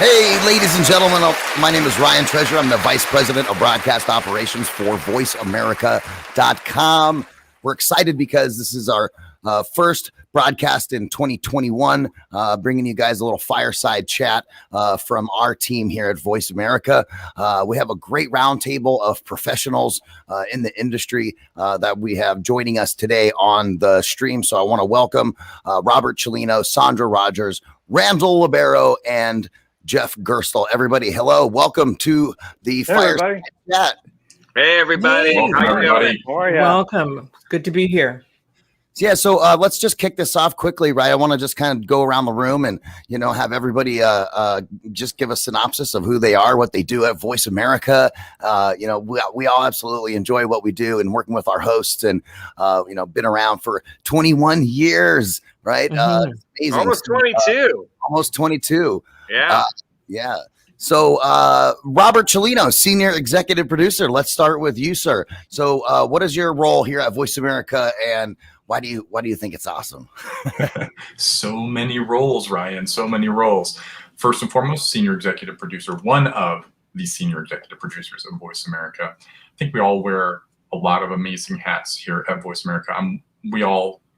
Hey, ladies and gentlemen, my name is Ryan Treasure. I'm the Vice President of Broadcast Operations for VoiceAmerica.com. We're excited because this is our first broadcast in 2021, bringing you guys a little fireside chat from our team here at Voice America. We have a great roundtable of professionals in the industry that we have joining us today on the stream. So I want to welcome Robert Cellino, Sandra Rogers, Randall Libero, and Jeff Gerstle. Everybody, hello. Welcome to the Fireside Chat. Hey, everybody. Welcome, How you doing? Welcome. Good to be here. Yeah, so let's just kick this off quickly, right? I want to just kind of go around the room and, have everybody just give a synopsis of who they are, what they do at Voice America. We all absolutely enjoy what we do and working with our hosts and, been around for 21 years, right? Amazing. Almost 22. Almost 22. Yeah. Yeah. So, Robert Cellino, Senior Executive Producer, let's start with you, sir. So, what is your role here at Voice America, and why do you think it's awesome? So many roles, Ryan, so many roles. First and foremost, Senior Executive Producer, one of the Senior Executive Producers of Voice America. I think we all wear a lot of amazing hats here at Voice America. I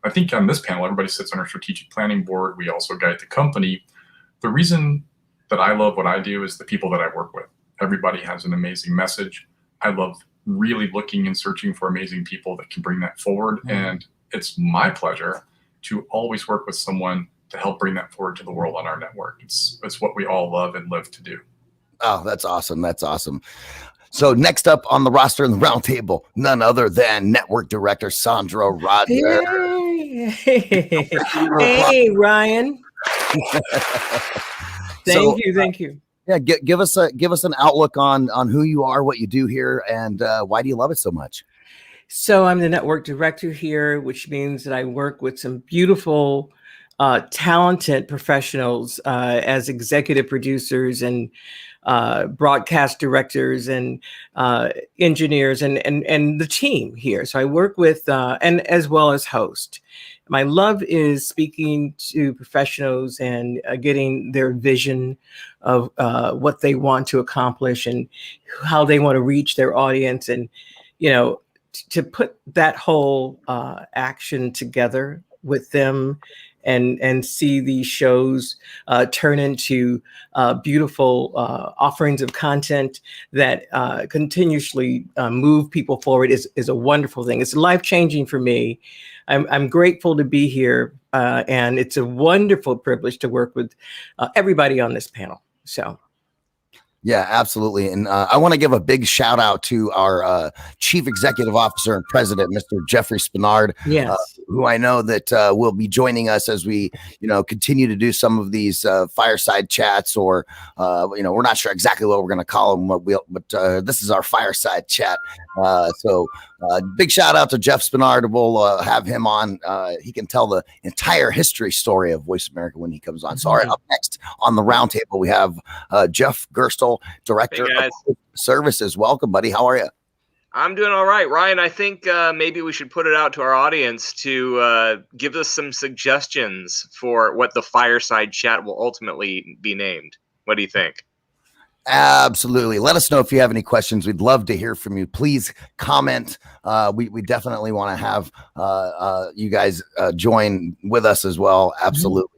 think on this panel, everybody sits on our strategic planning board. We also guide the company. The reason that I love what I do is the people that I work with. Everybody has an amazing message. I love really looking and searching for amazing people that can bring that forward. And it's my pleasure to always work with someone to help bring that forward to the world on our network. It's what we all love and live to do. Oh, that's awesome. That's awesome. So next up on the roster in the roundtable, none other than Network Director Sandra Rogers. Hey, Ryan. Thank you. Yeah, give us an outlook on who you are, what you do here, and why do you love it so much? So I'm the network director here, which means that I work with some beautiful, talented professionals as executive producers and broadcast directors and engineers and the team here. So I work with and as well as host. My love is speaking to professionals and getting their vision of what they want to accomplish and how they want to reach their audience, and to put that whole action together with them and see these shows turn into beautiful offerings of content that continuously move people forward is a wonderful thing. It's life-changing for me. I'm grateful to be here, and it's a wonderful privilege to work with everybody on this panel. So. Yeah, absolutely. And I want to give a big shout out to our Chief Executive Officer and President, Mr. Jeffrey Spinard, who I know that will be joining us as we, continue to do some of these fireside chats, or, we're not sure exactly what we're going to call them, but this is our fireside chat. So big shout out to Jeff Spinard. We'll have him on. He can tell the entire history story of Voice America when he comes on. So, all right, up next on the roundtable, we have Jeff Gerstle, Director of Services. Welcome, buddy. How are you? I'm doing all right, Ryan. I think maybe we should put it out to our audience to give us some suggestions for what the fireside chat will ultimately be named. What do you think? Absolutely. Let us know if you have any questions. We'd love to hear from you. Please comment. We definitely want to have you guys join with us as well. Absolutely.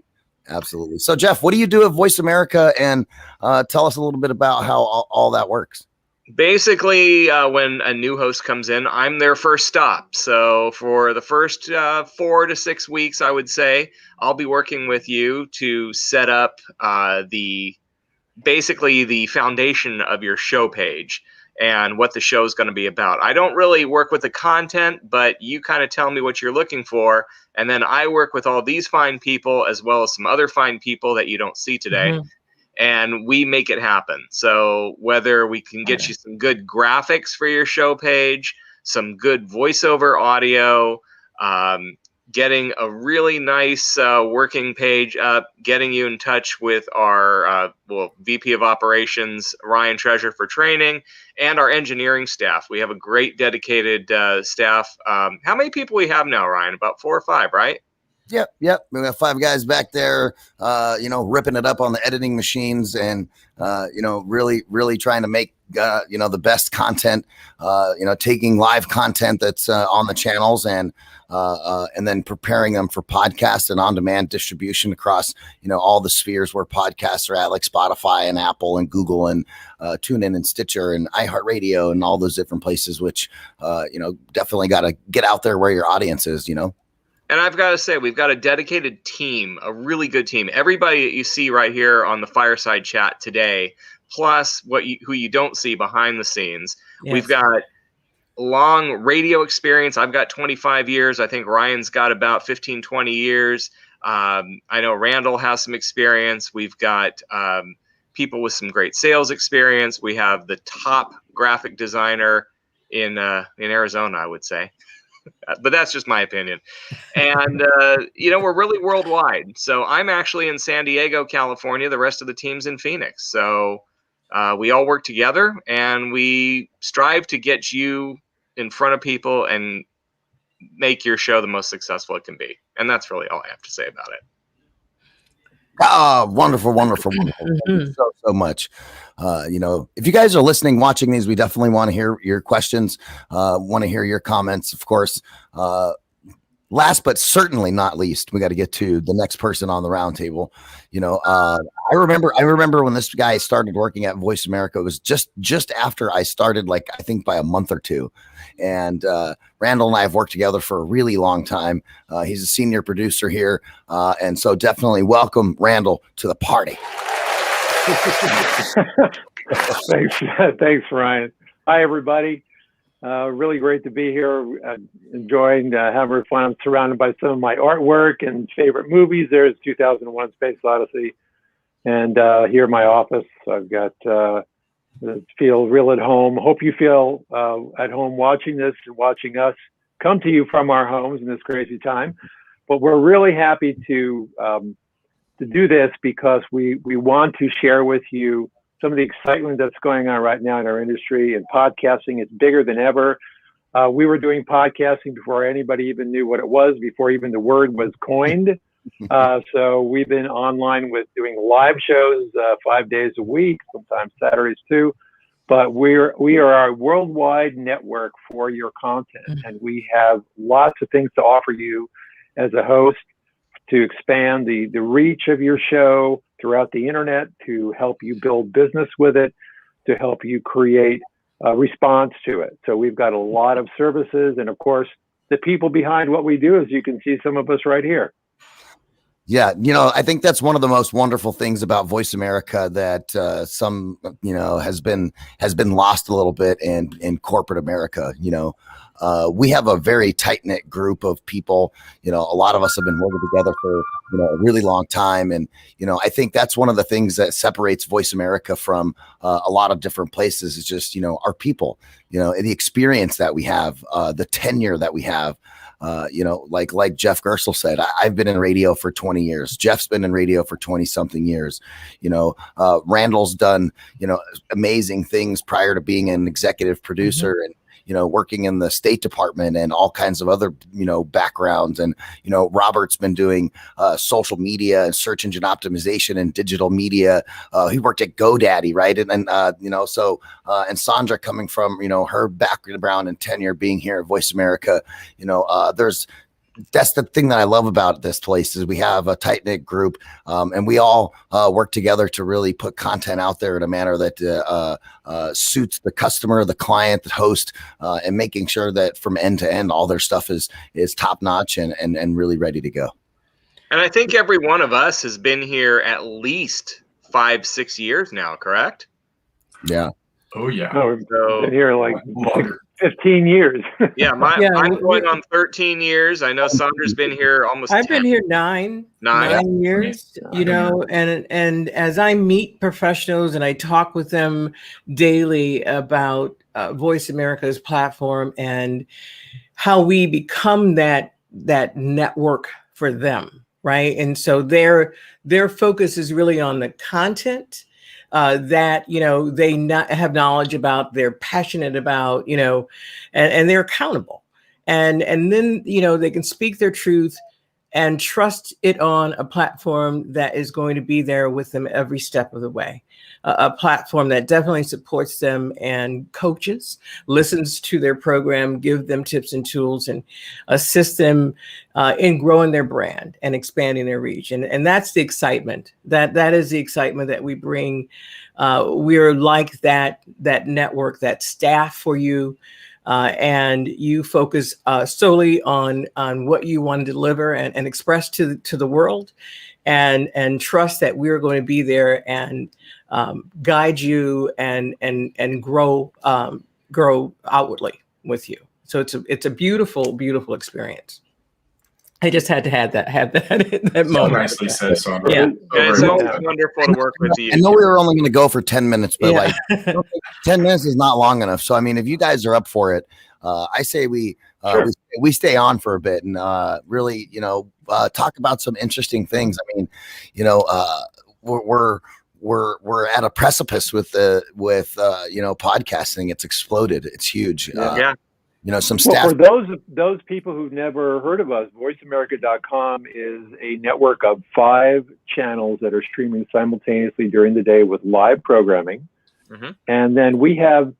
Absolutely. So, Jeff, what do you do at Voice America? And tell us a little bit about how all that works. Basically, when a new host comes in, I'm their first stop. So for the first 4 to 6 weeks, I would say, I'll be working with you to set up basically the foundation of your show page and what the show is going to be about. I don't really work with the content, but you kind of tell me what you're looking for. And then I work with all these fine people as well as some other fine people that you don't see today. And we make it happen. So whether we can get you some good graphics for your show page, some good voiceover audio, getting a really nice working page up, getting you in touch with our VP of Operations, Ryan Treasure, for training, and our engineering staff. We have a great dedicated staff. How many people we have now, Ryan? About 4 or 5, right? Yep. We got 5 guys back there, ripping it up on the editing machines and, really trying to make, the best content, taking live content that's on the channels and then preparing them for podcast and on-demand distribution across, all the spheres where podcasts are at, like Spotify and Apple and Google and TuneIn and Stitcher and iHeartRadio and all those different places, which, definitely got to get out there where your audience is, And I've got to say, we've got a dedicated team, a really good team. Everybody that you see right here on the Fireside chat today, plus who you don't see behind the scenes. Yes. We've got long radio experience. I've got 25 years. I think Ryan's got about 15, 20 years. I know Randall has some experience. We've got people with some great sales experience. We have the top graphic designer in Arizona, I would say. But that's just my opinion. And, we're really worldwide. So I'm actually in San Diego, California. The rest of the team's in Phoenix. So we all work together and we strive to get you in front of people and make your show the most successful it can be. And that's really all I have to say about it. Oh, wonderful. Thank you so much. If you guys are listening, watching these, we definitely want to hear your questions, want to hear your comments, of course. Last but certainly not least, we got to get to the next person on the roundtable. I remember when this guy started working at Voice America. It was just after I started, like I think by a month or two. And Randall and I have worked together for a really long time. He's a senior producer here, and so definitely welcome Randall to the party. Thanks, Ryan. Hi, everybody. Really great to be here. Enjoying having fun. I'm surrounded by some of my artwork and favorite movies. There's 2001: Space Odyssey, and here in my office, I've got feel real at home. Hope you feel at home watching this and watching us come to you from our homes in this crazy time. But we're really happy to do this because we want to share with you some of the excitement that's going on right now in our industry, and podcasting is bigger than ever. We were doing podcasting before anybody even knew what it was, before even the word was coined. So we've been online with doing live shows 5 days a week, sometimes Saturdays too. But we are a worldwide network for your content, and we have lots of things to offer you as a host to expand the reach of your show throughout the internet, to help you build business with it, to help you create a response to it. So we've got a lot of services, and of course, the people behind what we do, as you can see some of us right here. Yeah, I think that's one of the most wonderful things about Voice America that has been lost a little bit in corporate America. We have a very tight-knit group of people. A lot of us have been working together for a really long time, and I think that's one of the things that separates Voice America from a lot of different places is just our people, the experience that we have, the tenure that we have. Like Jeff Gersel said, I've been in radio for 20 years. Jeff's been in radio for 20 something years. Randall's done, amazing things prior to being an executive producer and, working in the State Department and all kinds of other, backgrounds. And, Robert's been doing social media and search engine optimization and digital media. He worked at GoDaddy, right? And Sandra coming from, her background and tenure being here at Voice America, that's the thing that I love about this place is we have a tight-knit group, and we all work together to really put content out there in a manner that suits the customer, the client, the host, and making sure that from end to end, all their stuff is top-notch and really ready to go. And I think every one of us has been here at least 5-6 years now, correct? Yeah. Oh, yeah. No, we've been here like 15 years. I'm going on 13 years. I know Sandra's been here almost I've 10. been here nine years, and as I meet professionals and I talk with them daily about Voice America's platform and how we become that network for them, right? And so their focus is really on the content that they have knowledge about, they're passionate about, and they're accountable, and then they can speak their truth and trust it on a platform that is going to be there with them every step of the way. A platform that definitely supports them and coaches, listens to their program, give them tips and tools, and assist them in growing their brand and expanding their reach. And that's the excitement. That is the excitement that we bring. We're like that network, that staff for you. And you focus solely on what you want to deliver and express to the world, and trust that we're going to be there and guide you and grow outwardly with you. So it's a beautiful experience. I just had to have that moment. So nicely said, Sandra. Yeah. It's always wonderful to work with you. I know we were only going to go for 10 minutes, but like 10 minutes is not long enough. So, I mean, if you guys are up for it, I say we stay on for a bit and really, talk about some interesting things. I mean, we're at a precipice with podcasting. It's exploded. It's huge. Some stats. Well, for those people who've never heard of us, VoiceAmerica.com is a network of 5 channels that are streaming simultaneously during the day with live programming. Mm-hmm. And then we have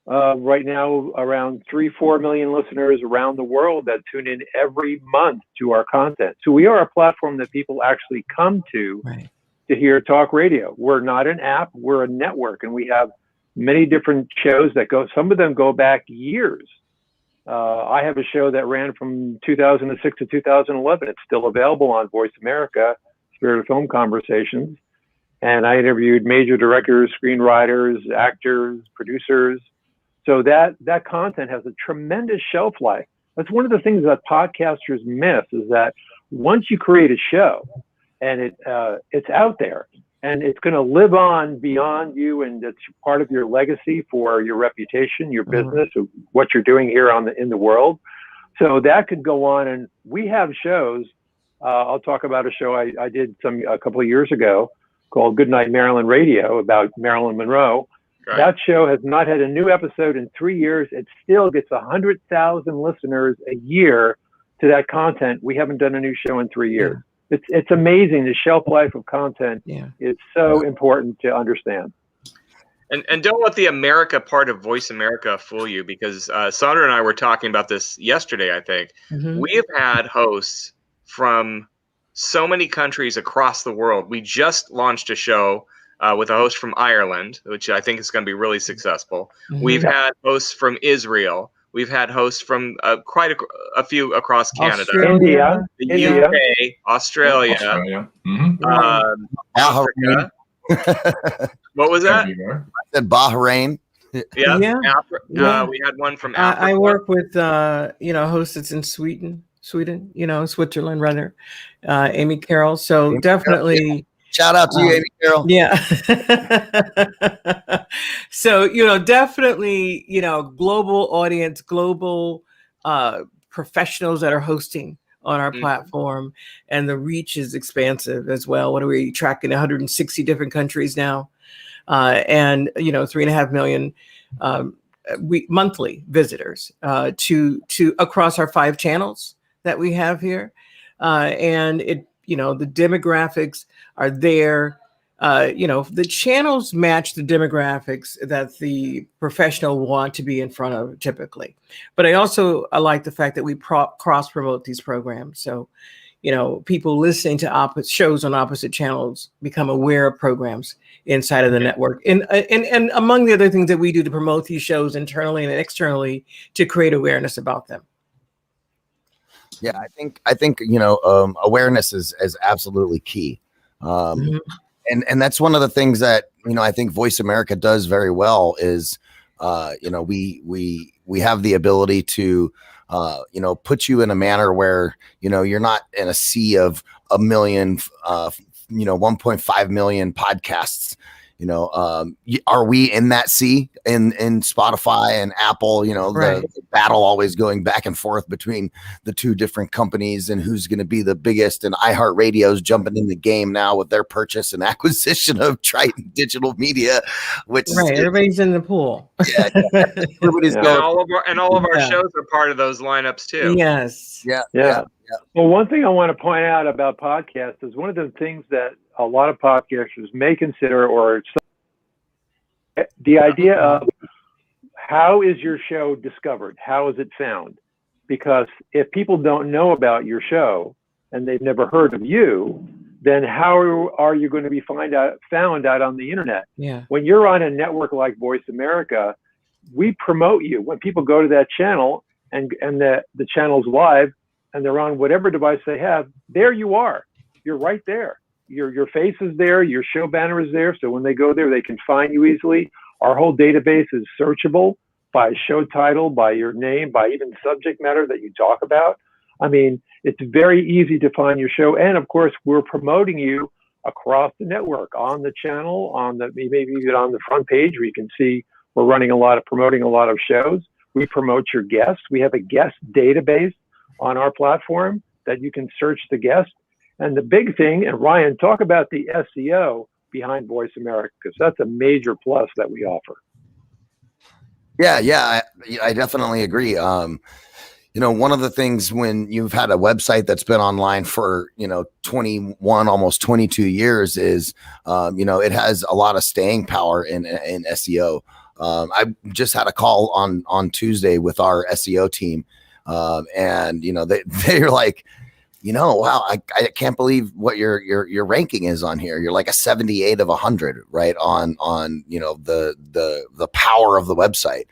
right now around 3-4 million listeners around the world that tune in every month to our content. So we are a platform that people actually come to hear talk radio. We're not an app, we're a network, and we have many different shows that some of them go back years. I have a show that ran from 2006 to 2011. It's still available on Voice America, Spirit of Film Conversations. And I interviewed major directors, screenwriters, actors, producers. So that content has a tremendous shelf life. That's one of the things that podcasters miss, is that once you create a show and it's out there, and it's going to live on beyond you, and it's part of your legacy for your reputation, your business, what you're doing here in the world. So that could go on, and we have shows. I'll talk about a show I did a couple of years ago called Goodnight Maryland Radio about Marilyn Monroe. Right. That show has not had a new episode in 3 years. It still gets 100,000 listeners a year to that content. We haven't done a new show in 3 years. It's amazing. The shelf life of content is so important to understand. And don't let the America part of Voice America fool you, because Sandra and I were talking about this yesterday, I think. Mm-hmm. We have had hosts from so many countries across the world. We just launched a show with a host from Ireland, which I think is going to be really successful. Mm-hmm. We've had hosts from Israel. We've had hosts from quite a few across Canada, India, the UK, Australia, Mm-hmm. Africa. What was that? I said Bahrain. Yeah. We had one from Africa. I work with hosts that's in Sweden, Switzerland rather, Amy Carroll. So definitely. Shout out to you, Amy Carroll. Yeah. So, definitely, global audience, global professionals that are hosting on our platform, and the reach is expansive as well. What are we tracking? 160 different countries now, and 3.5 million monthly visitors to across our 5 channels that we have here, and it. The demographics are there. The channels match the demographics that the professional want to be in front of typically. But I like the fact that we cross promote these programs. So, people listening to shows on opposite channels become aware of programs inside of the network. And among the other things that we do to promote these shows internally and externally to create awareness about them. Yeah, I think awareness is absolutely key, and that's one of the things that I think Voice America does very well is we have the ability to put you in a manner where you're not in a sea of a million 1.5 million podcasts. Are we in that sea in Spotify and Apple? The battle always going back and forth between the two different companies and who's going to be the biggest. And iHeartRadio's jumping in the game now with their purchase and acquisition of Triton Digital Media, which everybody's in the pool. Yeah, everybody's going. And all of our shows are part of those lineups too. Yes. Yeah. Well, one thing I want to point out about podcasts is one of the things that a lot of podcasters may consider, or the idea of how is your show discovered? How is it found? Because if people don't know about your show and they've never heard of you, then how are you going to be found out on the internet? Yeah. When you're on a network like Voice America, we promote you. When people go to that channel and the channel's live and they're on whatever device they have, there you are. You're right there. Your face is there. Your show banner is there. So when they go there, they can find you easily. Our whole database is searchable by show title, by your name, by even subject matter that you talk about. I mean, it's very easy to find your show. And of course, we're promoting you across the network, on the channel, maybe even on the front page where you can see we're promoting a lot of shows. We promote your guests. We have a guest database on our platform that you can search the guest. And the big thing, and Ryan, talk about the SEO behind Voice America, because that's a major plus that we offer. Yeah, I definitely agree. One of the things when you've had a website that's been online for, 21, almost 22 years is, it has a lot of staying power in SEO. I just had a call on Tuesday with our SEO team. And, they're like, wow, I can't believe what your ranking is on here. You're like a 78 of 100, right? On the power of the website.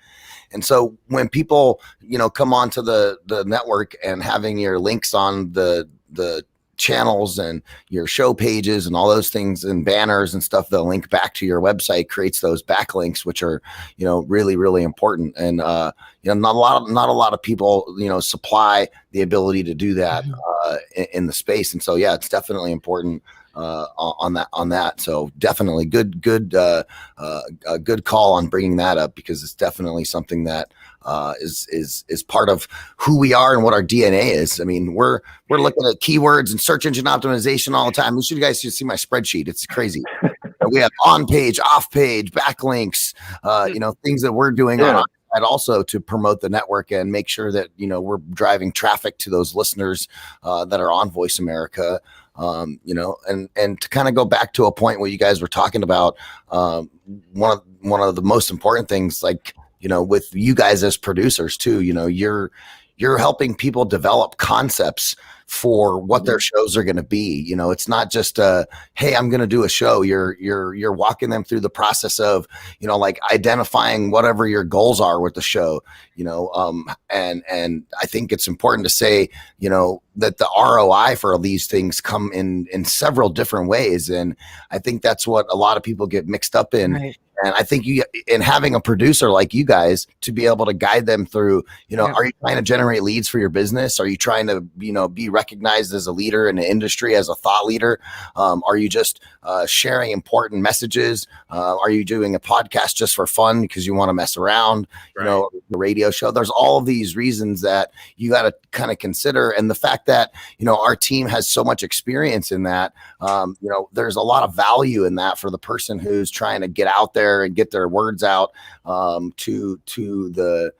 And so when people, come onto the network and having your links on the channels and your show pages and all those things and banners and stuff that link back to your website creates those backlinks, which are, really, really important. And, not a lot of people, supply the ability to do that in the space. And so, yeah, it's definitely important on that. So definitely good call on bringing that up, because it's definitely something that is part of who we are and what our DNA is. I mean, we're looking at keywords and search engine optimization all the time. You guys should see my spreadsheet. It's crazy. We have on page, off page, backlinks, things that we're doing on and also to promote the network and make sure that, we're driving traffic to those listeners that are on Voice America. And to kind of go back to a point where you guys were talking about one of the most important things, like, with you guys as producers too, you're helping people develop concepts for what their shows are going to be. It's not just hey, I'm going to do a show. You're walking them through the process of, like identifying whatever your goals are with the show, and I think it's important to say, that the ROI for these things come in several different ways. And I think that's what a lot of people get mixed up in. Right. And I think in having a producer like you guys to be able to guide them through, are you trying to generate leads for your business? Are you trying to, be recognized as a leader in the industry, as a thought leader? Are you just sharing important messages? Are you doing a podcast just for fun because you want to mess around? Right. The radio show. There's all of these reasons that you got to kind of consider. And the fact that, our team has so much experience in that, there's a lot of value in that for the person who's trying to get out there and get their words out to the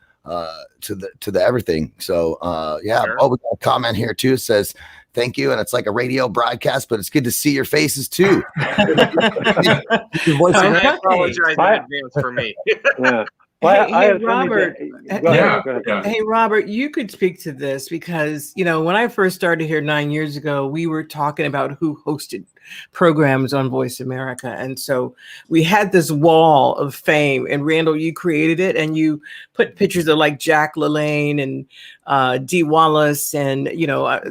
everything. So Sure. Oh, we got a comment here too. It says thank you, and it's like a radio broadcast, but it's good to see your faces too. I apologize in advance for me. Yeah. Well, hey, Robert. Hey, Robert, you could speak to this because, when I first started here 9 years ago, we were talking about who hosted programs on Voice America. And so we had this wall of fame, and Randall, you created it, and you put pictures of like Jack LaLanne and Dee Wallace and,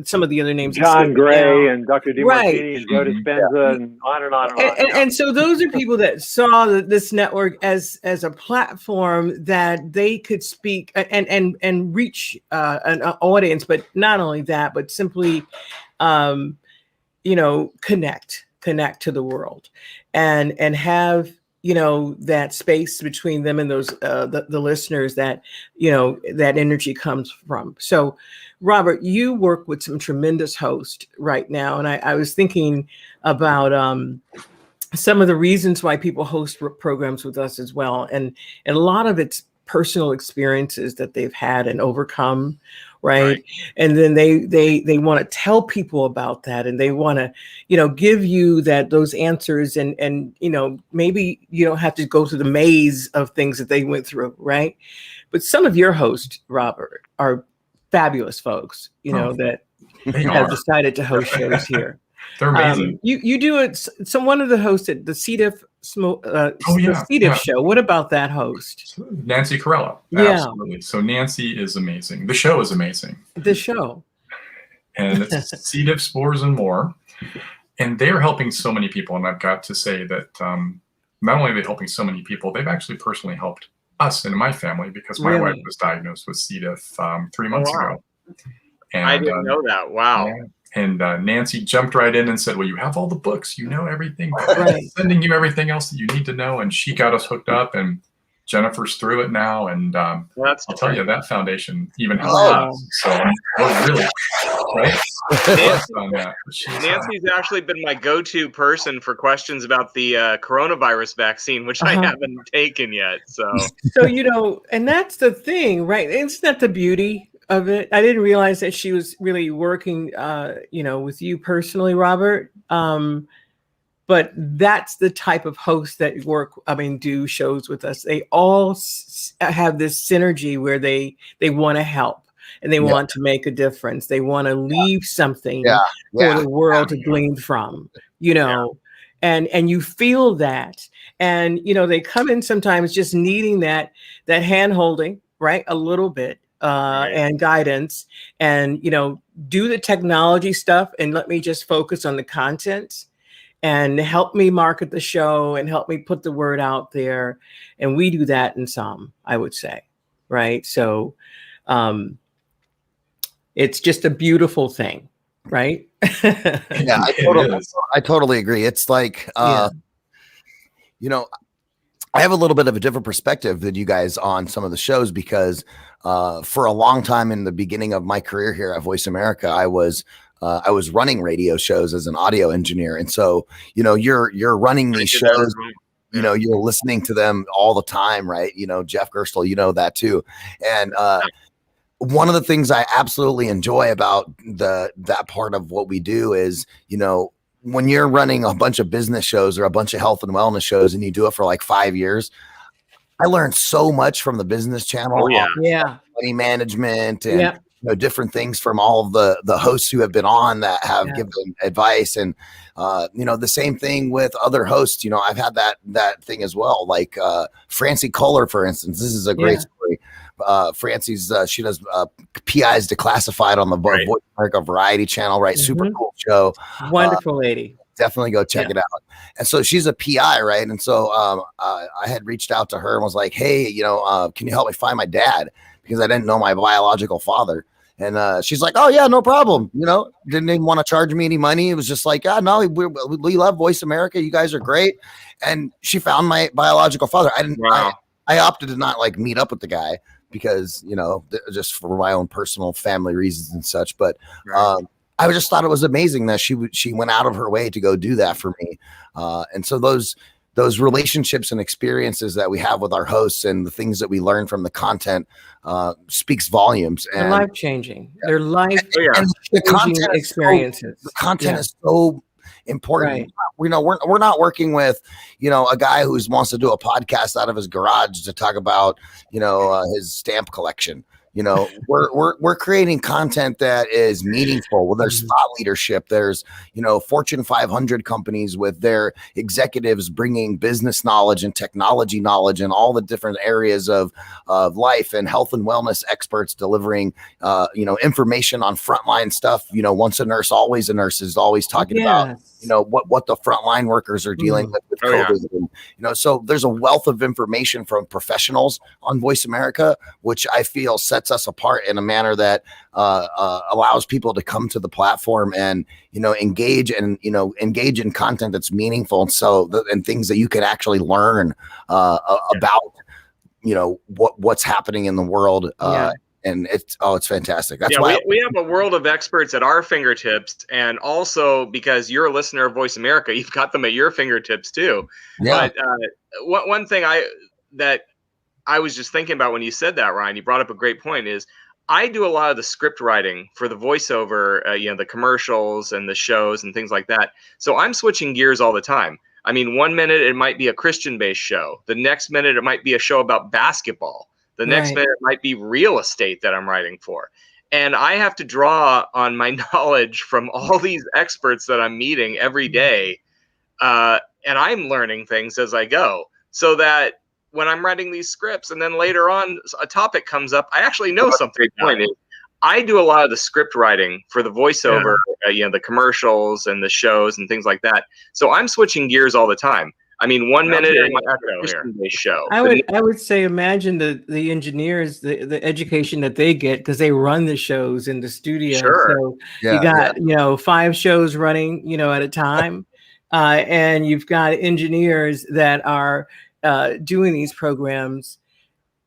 some of the other names. John Gray and Dr. DeMartini and Joe Dispenza and on and on and on. And so those are people that saw this network as a platform that they could speak and reach an audience, but not only that, but simply, connect to the world and have, that space between them and those, the listeners that, that energy comes from. So Robert, you work with some tremendous hosts right now. And I was thinking about, some of the reasons why people host programs with us as well. And a lot of it's personal experiences that they've had and overcome, right? And then they want to tell people about that, and they want to, give you those answers, and maybe you don't have to go through the maze of things that they went through, right? But some of your hosts, Robert, are fabulous folks, that have decided to host shows here. They're amazing. You do it. So one of the hosts at the C. diff show. What about that host? Nancy Corella. Yeah. Absolutely. So Nancy is amazing. The show is amazing. The show. And it's C. diff, spores, and more. And they're helping so many people. And I've got to say that not only are they helping so many people, they've actually personally helped us and my family, because my wife was diagnosed with C. diff 3 months ago. And, I didn't know that. Wow. Yeah. And Nancy jumped right in and said, well, you have all the books, you know everything, I'm sending you everything else that you need to know. And she got us hooked up, and Jennifer's through it now. And I'll tell you, that foundation even helped us. So we're really, on that. Nancy's actually been my go-to person for questions about the coronavirus vaccine, which I haven't taken yet. So, and that's the thing, right? Isn't that the beauty of it? I didn't realize that she was really working, with you personally, Robert. But that's the type of hosts that do shows with us. They all have this synergy where they want to help, and they want to make a difference. They want to leave something for the world to glean from, and you feel that. And, they come in sometimes just needing that hand holding, right? A little bit. And guidance, and do the technology stuff, and let me just focus on the content, and help me market the show, and help me put the word out there. And we do that in some, I would say, right? So it's just a beautiful thing, right? Yeah, I totally agree. It's like I have a little bit of a different perspective than you guys on some of the shows, because for a long time in the beginning of my career here at Voice America, I was running radio shows as an audio engineer. And so, you're running these shows, you're listening to them all the time, right? Jeff Gerstle, that too. And one of the things I absolutely enjoy about that part of what we do is, when you're running a bunch of business shows or a bunch of health and wellness shows, and you do it for like 5 years, I learned so much from the business channel. Money management and different things from all of the hosts who have been on that have given advice. And the same thing with other hosts. I've had that thing as well. Like Francie Kohler, for instance. This is a great story. Francie's she does PIs Declassified on the Voice America Variety channel, right? Super cool show. Wonderful lady. Definitely go check it out. And so she's a PI, right? And so I had reached out to her and was like, hey, can you help me find my dad? Because I didn't know my biological father. And she's like, oh yeah, no problem. Didn't even want to charge me any money. It was just like, no, we love Voice America. You guys are great. And she found my biological father. I opted to not meet up with the guy, because, just for my own personal family reasons and such. But I just thought it was amazing that she went out of her way to go do that for me. And so those relationships and experiences that we have with our hosts, and the things that we learn from the content speaks volumes. And they're life-changing. They're life-changing experiences. The content is so important. Right. We're not working with, a guy who wants to do a podcast out of his garage to talk about, his stamp collection. We're creating content that is meaningful. Well, there's thought leadership. There's, Fortune 500 companies with their executives bringing business knowledge and technology knowledge and all the different areas of life, and health and wellness experts delivering, information on frontline stuff. Once a nurse, always a nurse is always talking about, what the frontline workers are dealing with COVID. And, so there's a wealth of information from professionals on Voice America, which I feel sets us apart in a manner that allows people to come to the platform and engage in content that's meaningful, and things that you can actually learn about what's happening in the world. And it's fantastic. That's why we have a world of experts at our fingertips, and also because you're a listener of Voice America, you've got them at your fingertips too. But one thing that I was just thinking about when you said that, Ryan, you brought up a great point, is I do a lot of the script writing for the voiceover, the commercials and the shows and things like that. So I'm switching gears all the time. I mean, 1 minute it might be a Christian-based show. The next minute it might be a show about basketball. The next minute it might be real estate that I'm writing for. And I have to draw on my knowledge from all these experts that I'm meeting every day. And I'm learning things as I go, so that when I'm writing these scripts and then later on a topic comes up, I actually know something about it. I do a lot of the script writing for the voiceover, the commercials and the shows and things like that. So I'm switching gears all the time. I mean, 1 minute it might be a Christian-based show. I would say imagine the engineers, the education that they get, because they run the shows in the studio. Sure. So you got 5 shows running at a time, and you've got engineers that are doing these programs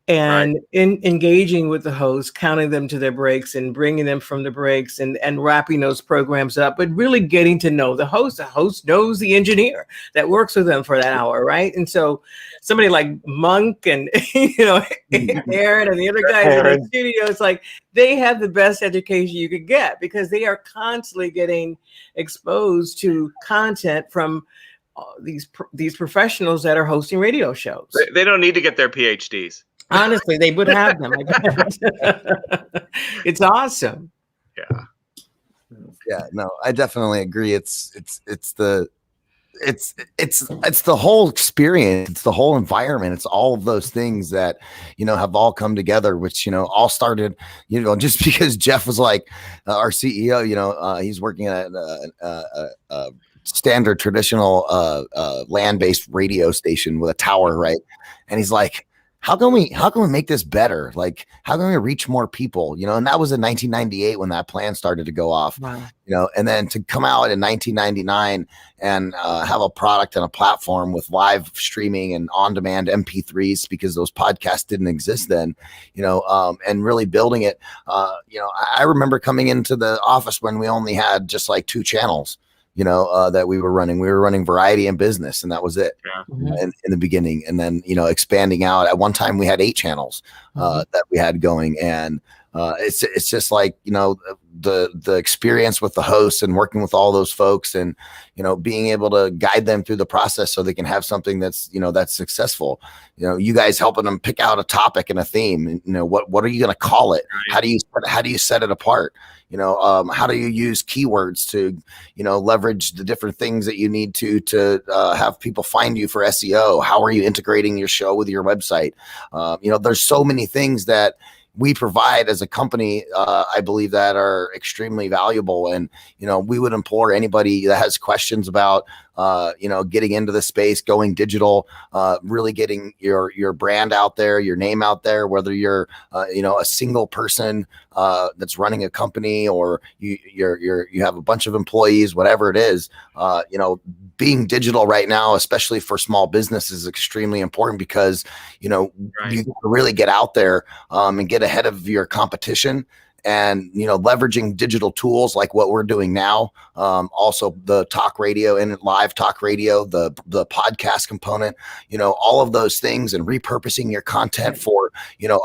and engaging with the host, counting them to their breaks and bringing them from the breaks and wrapping those programs up, but really getting to know the host. The host knows the engineer that works with them for that hour, right? And so somebody like Monk and Aaron and the other guys in the studio, it's like they have the best education you could get, because they are constantly getting exposed to content from these professionals that are hosting radio shows. They don't need to get their PhDs. Honestly, they would have them. I guess. It's awesome. Yeah, no, I definitely agree. It's the whole experience. It's the whole environment. It's all of those things that, have all come together, which, all started, just because Jeff was like our CEO, he's working at a standard traditional land-based radio station with a tower, right? And he's like, how can we make this better? Like, how can we reach more people? And that was in 1998 when that plan started to go off. Wow. And then to come out in 1999 and have a product and a platform with live streaming and on-demand MP3s, because those podcasts didn't exist then, and really building it. I remember coming into the office when we only had just like 2 channels. That we were running. We were running variety and business, and that was it in the beginning. And then, expanding out. At one time, we had 8 channels that we had going, and it's just like the experience with the hosts and working with all those folks, and being able to guide them through the process so they can have something that's that's successful. You guys helping them pick out a topic and a theme. What are you going to call it? How do you set it apart? How do you use keywords to, leverage the different things that you need to have people find you for SEO? How are you integrating your show with your website? There's so many things that we provide as a company, I believe, that are extremely valuable. And, we would implore anybody that has questions about, getting into the space, going digital, really getting your brand out there, your name out there, whether you're, a single person that's running a company, or you have a bunch of employees, whatever it is, being digital right now, especially for small business, is extremely important, because, you really get out there and get ahead of your competition. And, leveraging digital tools like what we're doing now, also the talk radio and live talk radio, the podcast component, all of those things, and repurposing your content for,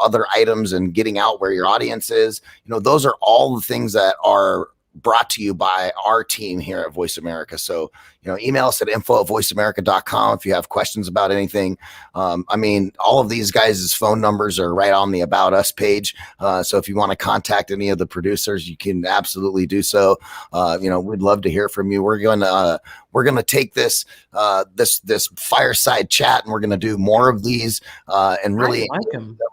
other items and getting out where your audience is, those are all the things that are brought to you by our team here at Voice America. So, email us at info@voiceamerica.com if you have questions about anything. All of these guys' phone numbers are right on the About Us page. So if you want to contact any of the producers, you can absolutely do so. We'd love to hear from you. We're going to take this fireside chat, and we're going to do more of these and really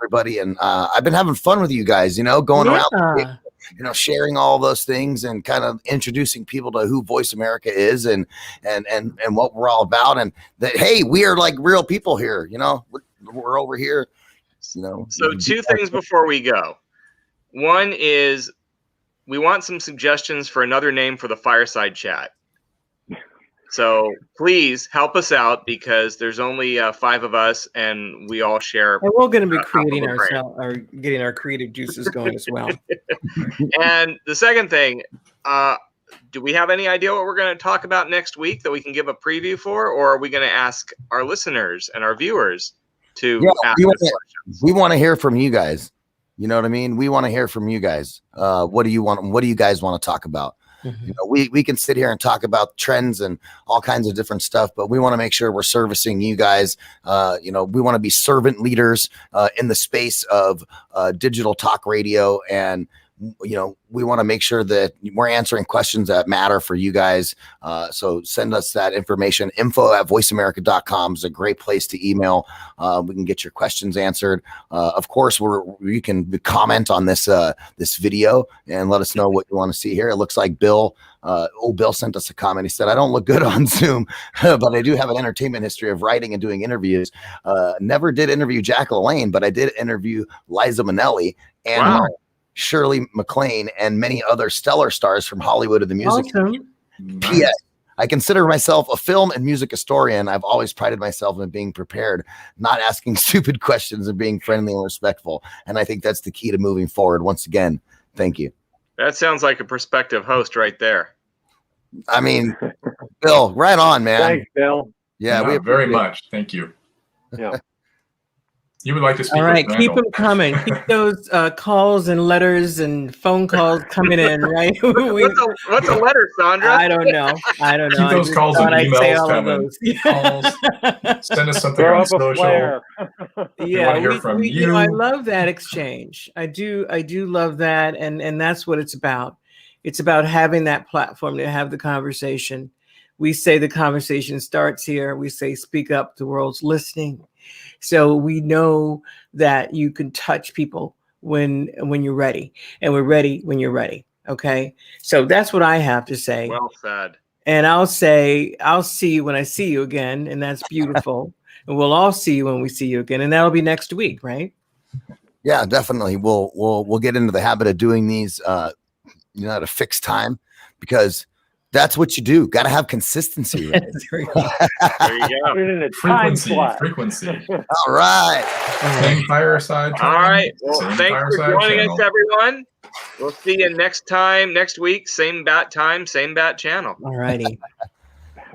everybody. And I've been having fun with you guys, going around, sharing all those things and kind of introducing people to who Voice America is and what we're all about, and that, hey, we are like real people here. We're over here. So 2 things before we go. One is, we want some suggestions for another name for the fireside chat. So please help us out, because there's only 5 of us, and we all share. And we're going to be creating ourselves, or getting our creative juices going as well. And the second thing, do we have any idea what we're going to talk about next week that we can give a preview for, or are we going to ask our listeners and our viewers to ask questions? We want to hear from you guys. You know what I mean? We want to hear from you guys. What do you want? What do you guys want to talk about? Mm-hmm. You know, we can sit here and talk about trends and all kinds of different stuff, but we want to make sure we're servicing you guys. You know, we want to be servant leaders in the space of digital talk radio, and you know, we want to make sure that we're answering questions that matter for you guys. So send us that information. info@voiceamerica.com is a great place to email. We can get your questions answered. Of course, you can comment on this this video and let us know what you want to see here. It looks like Bill sent us a comment. He said, I don't look good on Zoom, but I do have an entertainment history of writing and doing interviews. Never did interview Jack LaLanne, but I did interview Liza Minnelli and Shirley MacLaine and many other stellar stars from Hollywood of the music. Awesome. P.S. I consider myself a film and music historian. I've always prided myself in being prepared, not asking stupid questions, and being friendly and respectful. And I think that's the key to moving forward. Once again, thank you. That sounds like a prospective host right there. I mean, Bill, right on, man. Thanks, Bill. Yeah, we very much. Thank you. Yeah. You would like to speak? All right, with keep Randall. them coming. Keep those calls and letters and phone calls coming in, right? What's a letter, Sandra? I don't know. Keep those calls and emails coming. Calls. Send us something on social. Yeah, hear from you. You know, I love that exchange. I do love that, and that's what it's about. It's about having that platform to have the conversation. We say the conversation starts here. We say speak up. The world's listening. So we know that you can touch people when you're ready, and we're ready when you're ready. Okay. So that's what I have to say. Well said. And I'll say, I'll see you when I see you again. And that's beautiful. And we'll all see you when we see you again. And that'll be next week, right? Yeah, definitely. We'll get into the habit of doing these, you know, at a fixed time, because that's what you do. Got to have consistency. Right? There you go. Frequency. All right. Same Fireside. All right. Well, thanks for joining us, everyone. We'll see you next week. Same bat time, same bat channel. All righty.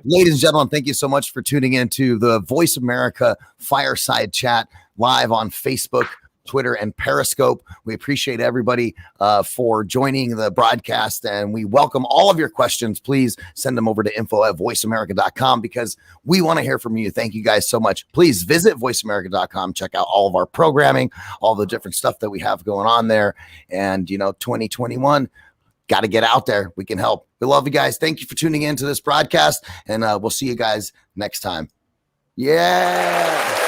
Ladies and gentlemen, thank you so much for tuning in to the Voice America Fireside Chat live on Facebook, Twitter, and Periscope. We appreciate everybody for joining the broadcast, and we welcome all of your questions. Please send them over to info@voiceamerica.com, because we want to hear from you. Thank you guys so much. Please visit voiceamerica.com. Check out all of our programming, all the different stuff that we have going on there. And, you know, 2021, got to get out there. We can help. We love you guys. Thank you for tuning in to this broadcast, and we'll see you guys next time. Yeah.